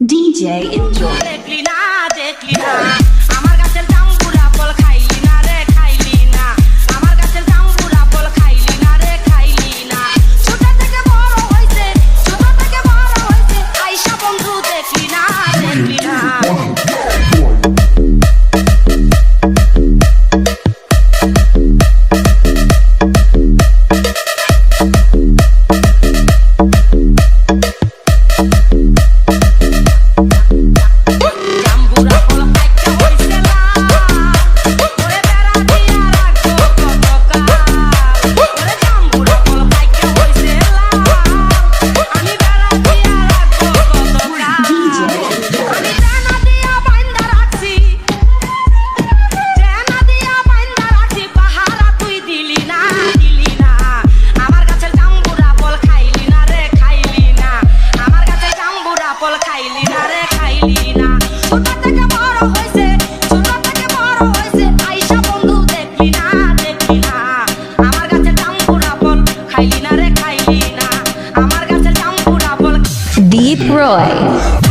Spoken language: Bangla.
DJ Enjoy. দেখলি না আমার গাছের জাম্বুরা ফল খাইলি না রে খাইলি না আমার গাছের জাম্বুরা ফল খাইলি না রে খাইলি না ছোট থেকে বড় হইছে আইসা বন্ধু দেখলি না খাইলি না রে খাইলি না ছোট থেকে বড় হইছে আইসা বন্ধু দেখলি না আমার গাছের জাম্বুরা ফল খাইলি না রে খাইলি না আমার গাছের জাম্বুরা ফল Deep Roy.